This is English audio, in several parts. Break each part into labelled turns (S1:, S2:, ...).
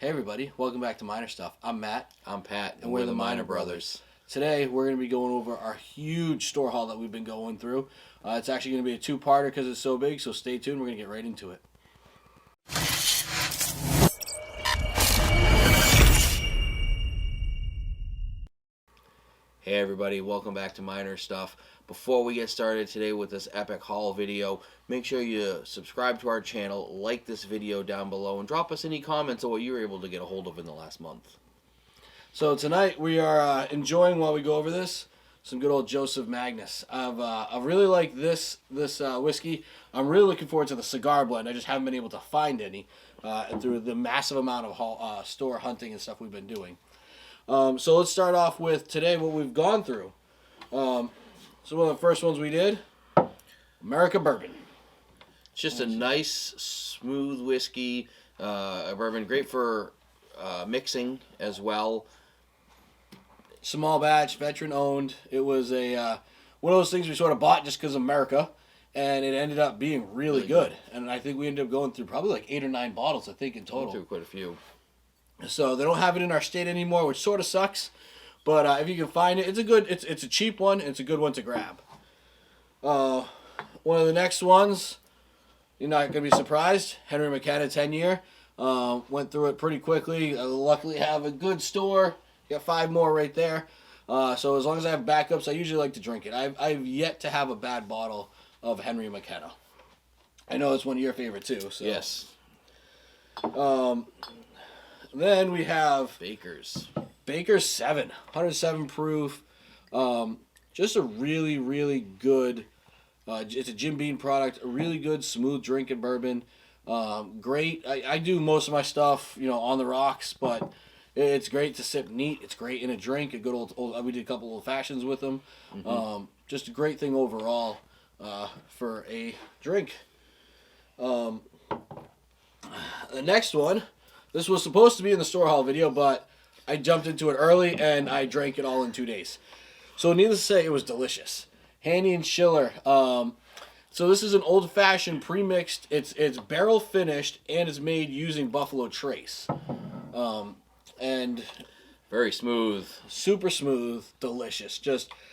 S1: Hey everybody, welcome back to Minor Stuff. I'm Matt.
S2: I'm Pat,
S1: and we're the Minor Brothers. Today we're going to be going over our huge store haul that we've been going through. It's actually going to be a two-parter because it's so big, so stay tuned. We're going to get right into it.
S2: Hey everybody, welcome back to Minor Stuff. Before we get started today with this epic haul video, make sure you subscribe to our channel, like this video down below, and drop us any comments on what you were able to get a hold of in the last month.
S1: So tonight we are enjoying, while we go over this, some good old Joseph Magnus. I really like this whiskey. I'm really looking forward to the cigar blend. I just haven't been able to find any through the massive amount of store hunting and stuff we've been doing. So let's start off with today what we've gone through. So one of the first ones we did, America Bourbon.
S2: It's just a nice, smooth whiskey, a bourbon, great for mixing as well.
S1: Small batch, veteran owned. It was a one of those things we sort of bought just because of America, and it ended up being really good. And I think we ended up going through probably like 8 or 9 bottles, I think, in total.
S2: Through quite a few.
S1: So they don't have it in our state anymore, which sort of sucks. But if you can find it, it's a cheap one, and it's a good one to grab. One of the next ones, you're not going to be surprised, Henry McKenna 10-year. Went through it pretty quickly. I luckily have a good store. Got 5 more right there. So as long as I have backups, I usually like to drink it. I've yet to have a bad bottle of Henry McKenna. I know it's one of your favorite too. So.
S2: Yes.
S1: Then we have
S2: Baker's
S1: 7, 107 proof. Just a really, really good. It's a Jim Beam product. A really good, smooth drinking bourbon. Great. I do most of my stuff, on the rocks, but it's great to sip neat. It's great in a drink. A good old we did a couple old fashions with them. Mm-hmm. Just a great thing overall for a drink. The next one. This was supposed to be in the store haul video, but I jumped into it early and I drank it all in 2 days. So needless to say, it was delicious. Handy and Schiller. So this is an old-fashioned pre-mixed. It's barrel finished and it's made using Buffalo Trace. And
S2: very smooth.
S1: Super smooth, delicious.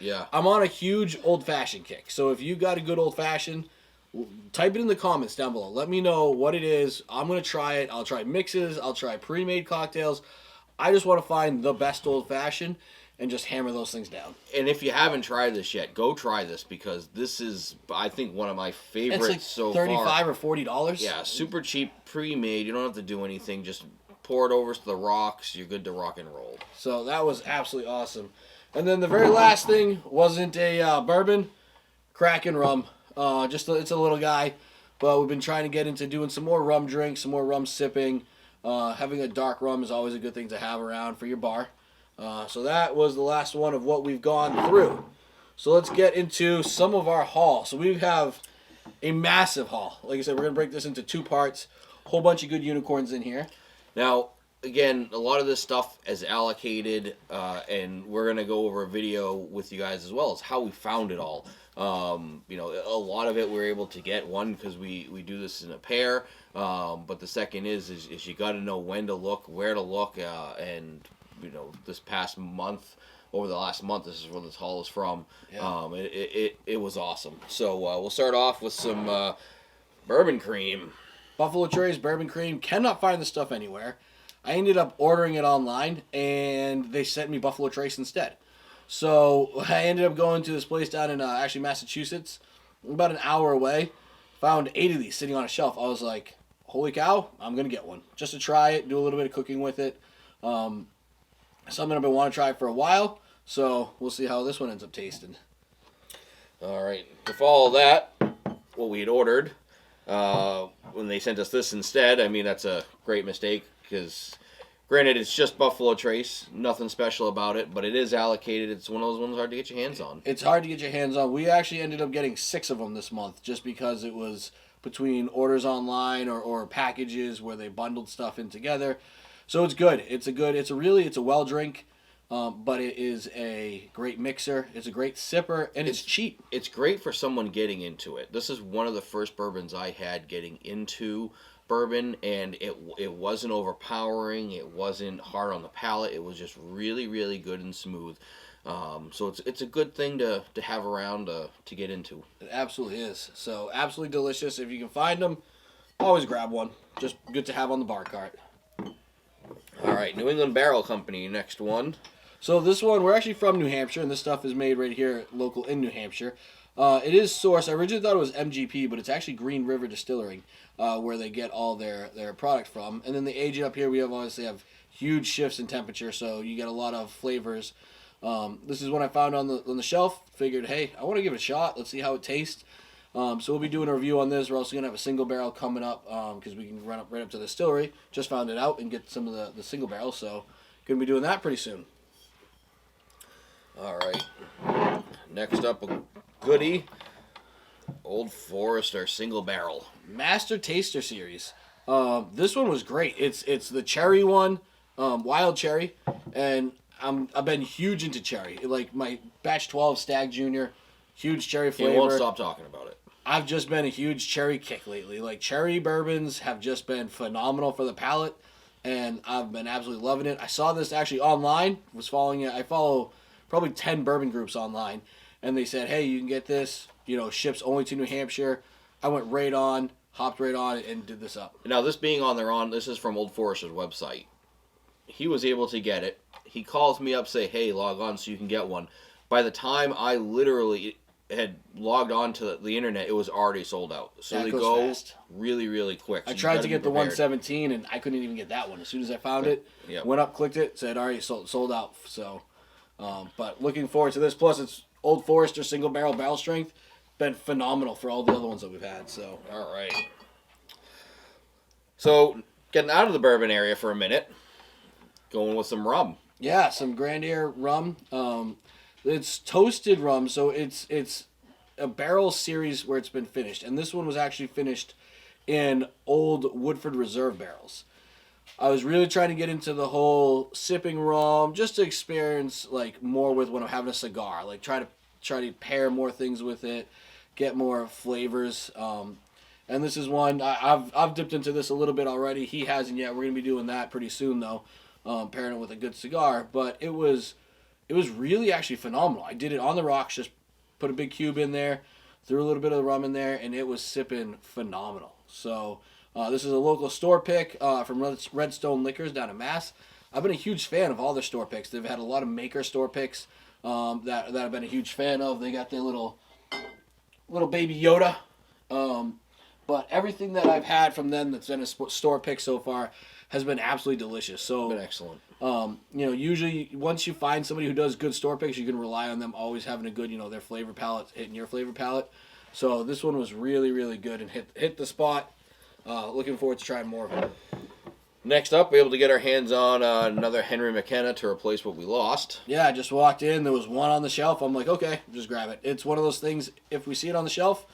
S2: Yeah.
S1: I'm on a huge old-fashioned kick. So if you got a good old-fashioned, type it in the comments down below. Let me know what it is. I'm going to try it. I'll try mixes. I'll try pre-made cocktails. I just want to find the best old-fashioned and just hammer those things down.
S2: And if you haven't tried this yet, go try this because this is, I think, one of my favorites
S1: it's like
S2: so far.
S1: $35 or $40.
S2: Yeah, super cheap, pre-made. You don't have to do anything. Just pour it over to the rocks. You're good to rock and roll.
S1: So that was absolutely awesome. And then the very last thing wasn't a bourbon, Kraken rum. It's a little guy, but we've been trying to get into doing some more rum drinks, some more rum sipping. Having a dark rum is always a good thing to have around for your bar. So that was the last one of what we've gone through. So let's get into some of our haul. So we have a massive haul. Like I said, we're going to break this into 2 parts. A whole bunch of good unicorns in here.
S2: Now, again, a lot of this stuff is allocated, and we're going to go over a video with you guys as well as how we found it all. A lot of it we're able to get, one, because we do this in a pair, but the second is you got to know when to look, where to look, and, this past month, over the last month, this is where this haul is from. Yeah. It was awesome. So we'll start off with some bourbon cream.
S1: Buffalo Trace bourbon cream. Cannot find this stuff anywhere. I ended up ordering it online, and they sent me Buffalo Trace instead. So I ended up going to this place down in actually Massachusetts, about an hour away. Found 8 of these sitting on a shelf. I was like, holy cow, I'm going to get one. Just to try it, do a little bit of cooking with it. Something I've been wanting to try for a while. So we'll see how this one ends up tasting.
S2: All right. To follow that, what we had ordered, when they sent us this instead, I mean, that's a great mistake because, granted, it's just Buffalo Trace. Nothing special about it, but it is allocated. It's one of those ones hard to get your hands on.
S1: It's hard to get your hands on. We actually ended up getting 6 of them this month just because it was between orders online or packages where they bundled stuff in together. So it's good. It's a well drink. But it is a great mixer. It's a great sipper, and it's cheap.
S2: It's great for someone getting into it. This is one of the first bourbons I had getting into bourbon, and it wasn't overpowering. It wasn't hard on the palate. It was just really, really good and smooth. So it's a good thing to have around to get into.
S1: It absolutely is. So absolutely delicious. If you can find them, always grab one. Just good to have on the bar cart.
S2: All right, New England Barrel Company, next one.
S1: So this one, we're actually from New Hampshire, and this stuff is made right here, local in New Hampshire. It is sourced. I originally thought it was MGP, but it's actually Green River Distilling, where they get all their product from. And then they age it up here. We obviously have huge shifts in temperature, so you get a lot of flavors. This is one I found on the shelf. Figured, hey, I want to give it a shot. Let's see how it tastes. So we'll be doing a review on this. We're also going to have a single barrel coming up because we can run up right up to the distillery. Just found it out and get some of the single barrels. So going to be doing that pretty soon.
S2: All right. Next up, a goodie. Old Forester Single Barrel.
S1: Master Taster Series. This one was great. It's the cherry one, wild cherry, and I've been huge into cherry. Like my batch 12 Stag Junior, huge cherry flavor.
S2: You won't stop talking about it.
S1: I've just been a huge cherry kick lately. Like cherry bourbons have just been phenomenal for the palate, and I've been absolutely loving it. I saw this actually online. Was following it. I follow probably 10 bourbon groups online, and they said, hey, you can get this, ships only to New Hampshire. I went right on, hopped right on, and did this up.
S2: Now, this being this is from Old Forester's website. He was able to get it. He calls me up, say, hey, log on so you can get one. By the time I literally had logged on to the internet, it was already sold out. So
S1: That
S2: they
S1: goes
S2: go
S1: fast.
S2: really, really quick. So
S1: I
S2: you
S1: tried
S2: gotta
S1: to
S2: be
S1: get the
S2: prepared.
S1: 117, and I couldn't even get that one. As soon as I found it, went up, clicked it, said, already sold out. So, but looking forward to this. Plus, it's Old Forester single barrel strength. Been phenomenal for all the other ones that we've had. So,
S2: All right. So, getting out of the bourbon area for a minute, going with some rum.
S1: yeah, some Grand Air rum. It's toasted rum, so it's a barrel series where it's been finished, and this one was actually finished in old Woodford Reserve barrels. I was really trying to get into the whole sipping rum, just to experience like more with when I'm having a cigar, like try to pair more things with it, get more flavors. And this is one I've dipped into this a little bit already. He hasn't yet. We're gonna be doing that pretty soon though, pairing it with a good cigar. But it was really actually phenomenal. I did it on the rocks, just put a big cube in there, threw a little bit of the rum in there, and it was sipping phenomenal. So this is a local store pick from Redstone Liquors down in Mass. I've been a huge fan of all their store picks. They've had a lot of maker store picks that I've been a huge fan of. They got their little baby Yoda. But everything that I've had from them that's been a store pick so far has been absolutely delicious. So
S2: Been excellent.
S1: Usually once you find somebody who does good store picks, you can rely on them always having a good, their flavor palette hitting your flavor palette. So this one was really, really good and hit the spot. Looking forward to trying more of it.
S2: Next up, we're able to get our hands on another Henry McKenna to replace what we lost.
S1: Yeah, I just walked in. There was one on the shelf. I'm like, okay, just grab it. It's one of those things, if we see it on the shelf,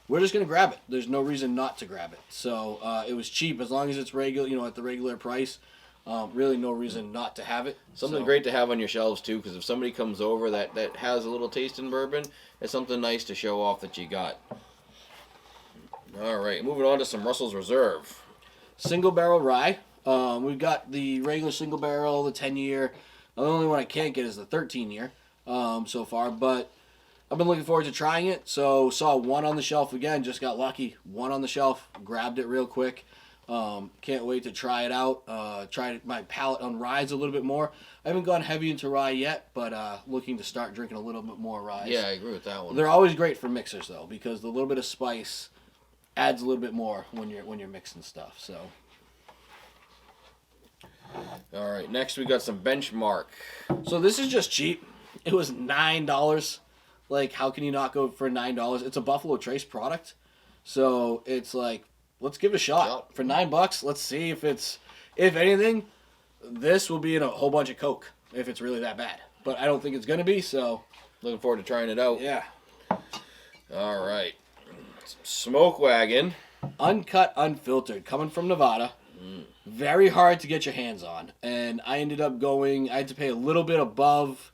S1: we're just going to grab it. There's no reason not to grab it. So it was cheap. As long as it's regular, at the regular price, really no reason not to have it.
S2: Something great to have on your shelves, too, because if somebody comes over that has a little taste in bourbon, it's something nice to show off that you got. All right, moving on to some Russell's Reserve.
S1: Single barrel rye. We've got the regular single barrel, the 10-year. The only one I can't get is the 13-year so far, but I've been looking forward to trying it. So saw one on the shelf again, just got lucky. One on the shelf, grabbed it real quick. Can't wait to try it out. Try my palate on ryes a little bit more. I haven't gone heavy into rye yet, but looking to start drinking a little bit more rye.
S2: Yeah, I agree with that one.
S1: They're always great for mixers though, because the little bit of spice adds a little bit more when you're mixing stuff. So.
S2: All right, next we got some Benchmark.
S1: So this is just cheap. It was $9. Like, how can you not go for $9? It's a Buffalo Trace product. So it's like, let's give it a shot. For $9, let's see if anything, this will be in a whole bunch of Coke if it's really that bad. But I don't think it's going to be, so.
S2: Looking forward to trying it out.
S1: Yeah.
S2: All right. Smoke Wagon.
S1: Uncut, unfiltered, coming from Nevada. Very hard to get your hands on. And I ended up I had to pay a little bit above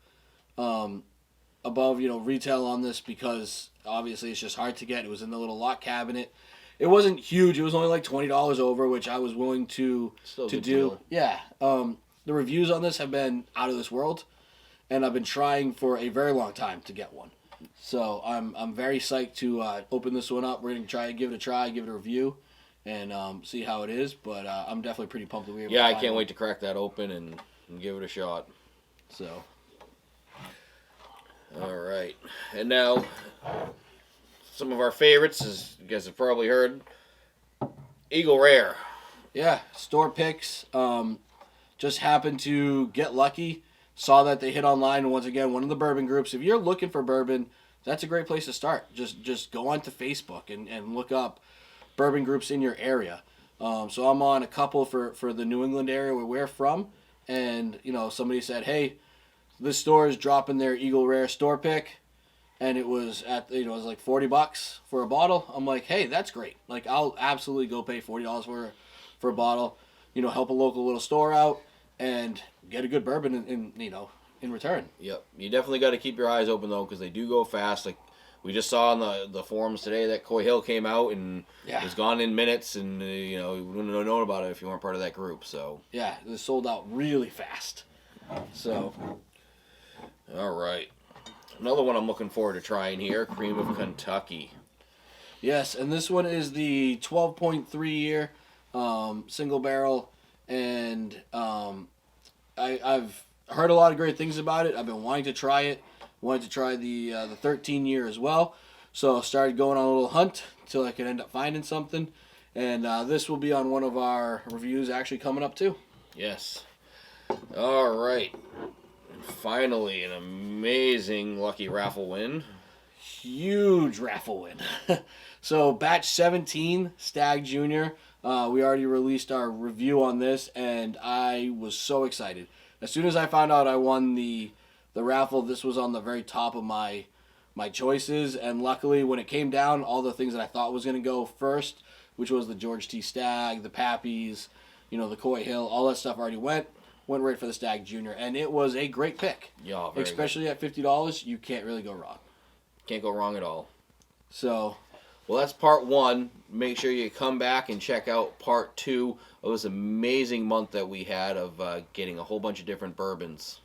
S1: retail on this because obviously it's just hard to get. It was in the little lock cabinet. It wasn't huge. It was only like $20 over, which I was willing to
S2: Still a
S1: to
S2: good
S1: do.
S2: deal.
S1: Yeah. The reviews on this have been out of this world, and I've been trying for a very long time to get one. So I'm very psyched to open this one up. We're gonna give it a try, give it a review, and see how it is. But I'm definitely pretty pumped that we were able
S2: Yeah,
S1: to
S2: I
S1: find
S2: can't
S1: one.
S2: wait to crack that open and give it a shot.
S1: So
S2: All right, and now some of our favorites, as you guys have probably heard, Eagle Rare.
S1: yeah, store picks. Just happened to get lucky. Saw that they hit online, and once again, one of the bourbon groups. If you're looking for bourbon, that's a great place to start. Just go onto Facebook and look up bourbon groups in your area. So I'm on a couple for the New England area where we're from, and somebody said, hey, this store is dropping their Eagle Rare store pick, and it was it was like $40 for a bottle. I'm like, hey, that's great. Like, I'll absolutely go pay $40 for a bottle. Help a local little store out and get a good bourbon in return.
S2: Yep, you definitely got to keep your eyes open though, because they do go fast. Like we just saw on the forums today that Coy Hill came out and was gone in minutes, and you wouldn't have known about it if you weren't part of that group. So
S1: yeah, it was sold out really fast. So
S2: all right, another one I'm looking forward to trying here, Cream of Kentucky.
S1: yes, and this one is the 12.3 year single barrel, and I've heard a lot of great things about it. I've been wanting to try it. Wanted to try the 13 year as well. So started going on a little hunt until I could end up finding something. And this will be on one of our reviews actually coming up too.
S2: Yes. All right. And finally, an amazing lucky raffle win.
S1: Huge raffle win. So batch 17, Stag Junior. We already released our review on this, and I was so excited. As soon as I found out I won the raffle, this was on the very top of my choices, and luckily when it came down, all the things that I thought was going to go first, which was the George T. Stag, the Pappies, the Coy Hill, all that stuff already went right for the Stag Junior, and it was a great pick.
S2: Yeah, very
S1: especially
S2: good.
S1: at $50, you can't really go wrong.
S2: Can't go wrong at all.
S1: So,
S2: well, that's part one. Make sure you come back and check out part two of this amazing month that we had of getting a whole bunch of different bourbons.